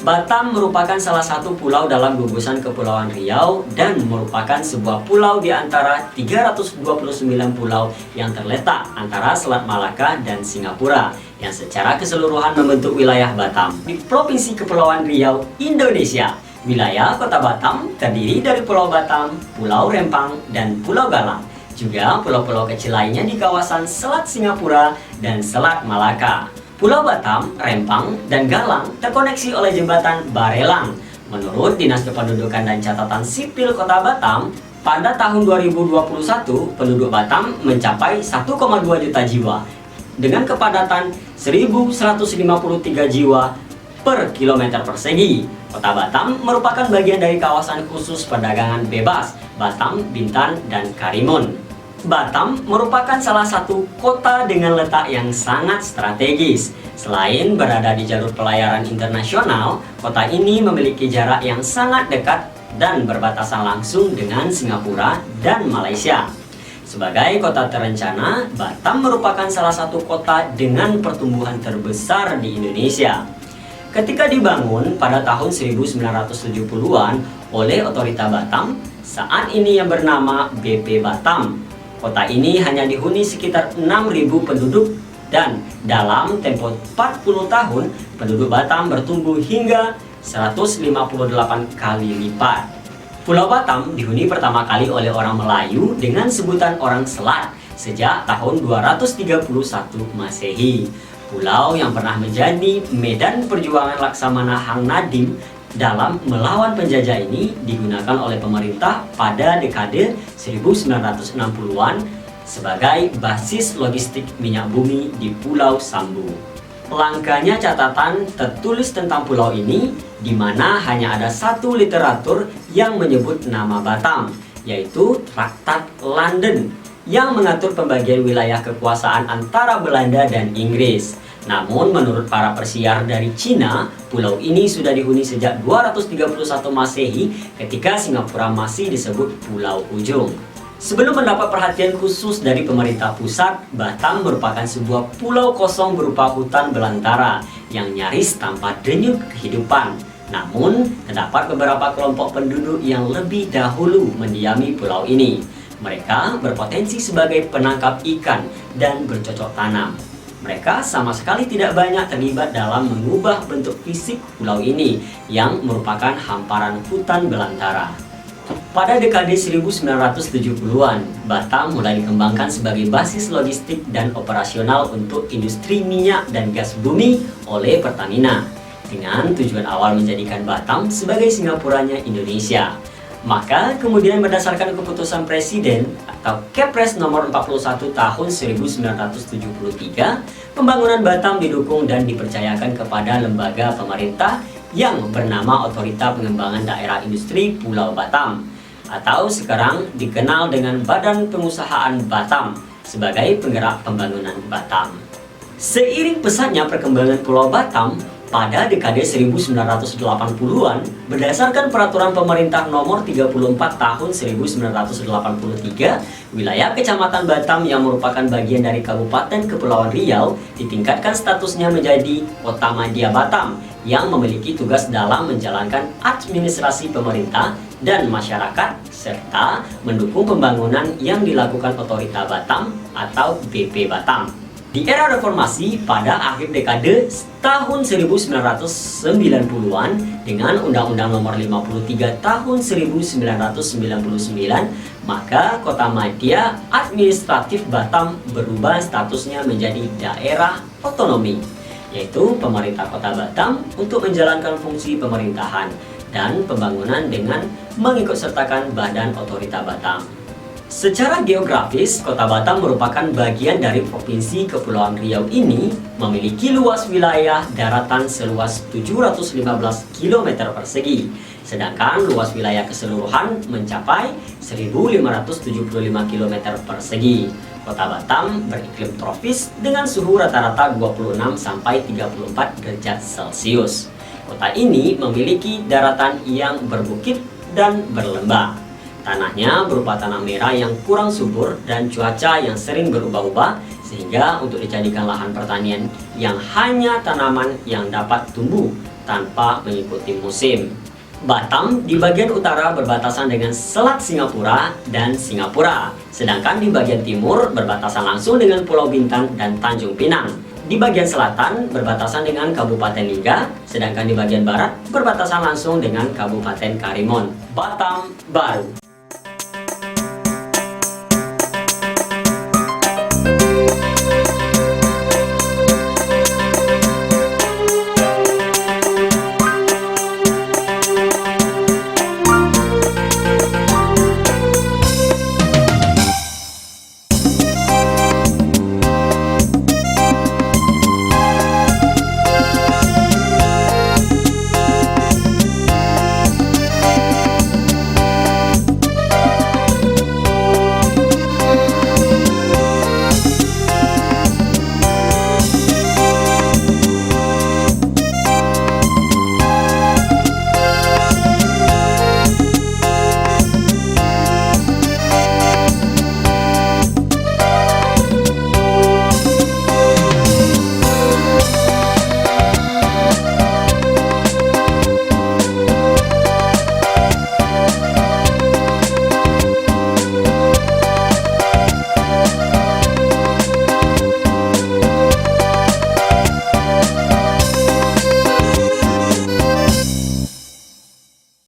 Batam merupakan salah satu pulau dalam gugusan Kepulauan Riau dan merupakan sebuah pulau di antara 329 pulau yang terletak antara Selat Malaka dan Singapura yang secara keseluruhan membentuk wilayah Batam di Provinsi Kepulauan Riau, Indonesia. Wilayah Kota Batam terdiri dari Pulau Batam, Pulau Rempang, dan Pulau Galang. Juga pulau-pulau kecil lainnya di kawasan Selat Singapura dan Selat Malaka. Pulau Batam, Rempang, dan Galang terkoneksi oleh jembatan Barelang. Menurut Dinas Kependudukan dan Catatan Sipil Kota Batam, pada tahun 2021 penduduk Batam mencapai 1,2 juta jiwa dengan kepadatan 1.153 jiwa per kilometer persegi. Kota Batam merupakan bagian dari kawasan khusus perdagangan bebas Batam, Bintan, dan Karimun. Batam merupakan salah satu kota dengan letak yang sangat strategis. Selain berada di jalur pelayaran internasional, kota ini memiliki jarak yang sangat dekat dan berbatasan langsung dengan Singapura dan Malaysia. Sebagai kota terencana, Batam merupakan salah satu kota dengan pertumbuhan terbesar di Indonesia. Ketika dibangun pada tahun 1970-an oleh Otorita Batam, saat ini yang bernama BP Batam. Kota ini hanya dihuni sekitar 6.000 penduduk dan dalam tempo 40 tahun penduduk Batam bertumbuh hingga 158 kali lipat. Pulau Batam dihuni pertama kali oleh orang Melayu dengan sebutan orang Selat sejak tahun 231 Masehi. Pulau yang pernah menjadi medan perjuangan Laksamana Hang Nadim dalam melawan penjajah ini digunakan oleh pemerintah pada dekade 1960-an sebagai basis logistik minyak bumi di Pulau Sambu. Langkanya catatan tertulis tentang pulau ini, di mana hanya ada satu literatur yang menyebut nama Batam, yaitu Traktat London, yang mengatur pembagian wilayah kekuasaan antara Belanda dan Inggris. Namun menurut para persiar dari Cina, pulau ini sudah dihuni sejak 231 Masehi ketika Singapura masih disebut Pulau Ujung. Sebelum mendapat perhatian khusus dari pemerintah pusat, Batam merupakan sebuah pulau kosong berupa hutan belantara yang nyaris tanpa denyut kehidupan. Namun, terdapat beberapa kelompok penduduk yang lebih dahulu mendiami pulau ini. Mereka berpotensi sebagai penangkap ikan dan bercocok tanam. Mereka sama sekali tidak banyak terlibat dalam mengubah bentuk fisik pulau ini yang merupakan hamparan hutan belantara. Pada dekade 1970-an, Batam mulai dikembangkan sebagai basis logistik dan operasional untuk industri minyak dan gas bumi oleh Pertamina, dengan tujuan awal menjadikan Batam sebagai Singapuranya Indonesia. Maka kemudian berdasarkan keputusan Presiden atau Kepres nomor 41 tahun 1973, pembangunan Batam didukung dan dipercayakan kepada lembaga pemerintah yang bernama Otorita Pengembangan Daerah Industri Pulau Batam, atau sekarang dikenal dengan Badan Pengusahaan Batam sebagai penggerak pembangunan Batam. Seiring pesatnya perkembangan Pulau Batam, pada dekade 1980-an, berdasarkan peraturan pemerintah nomor 34 tahun 1983, wilayah Kecamatan Batam yang merupakan bagian dari Kabupaten Kepulauan Riau ditingkatkan statusnya menjadi Kota Madya Batam yang memiliki tugas dalam menjalankan administrasi pemerintah dan masyarakat serta mendukung pembangunan yang dilakukan Otorita Batam atau BP Batam. Di era reformasi pada akhir dekade tahun 1990-an dengan Undang-Undang Nomor 53 Tahun 1999, maka Kota Madya Administratif Batam berubah statusnya menjadi daerah otonomi, yaitu pemerintah Kota Batam untuk menjalankan fungsi pemerintahan dan pembangunan dengan mengikutsertakan Badan Otorita Batam. Secara geografis, Kota Batam merupakan bagian dari Provinsi Kepulauan Riau ini memiliki luas wilayah daratan seluas 715 km persegi, sedangkan luas wilayah keseluruhan mencapai 1.575 km persegi. Kota Batam beriklim tropis dengan suhu rata-rata 26-34 derajat Celcius. Kota ini memiliki daratan yang berbukit dan berlembah. Tanahnya berupa tanah merah yang kurang subur dan cuaca yang sering berubah-ubah, sehingga untuk dijadikan lahan pertanian yang hanya tanaman yang dapat tumbuh tanpa mengikuti musim. Batam di bagian utara berbatasan dengan Selat Singapura dan Singapura, sedangkan di bagian timur berbatasan langsung dengan Pulau Bintan dan Tanjung Pinang. Di bagian selatan berbatasan dengan Kabupaten Niga, sedangkan di bagian barat berbatasan langsung dengan Kabupaten Karimun. Batam Baru.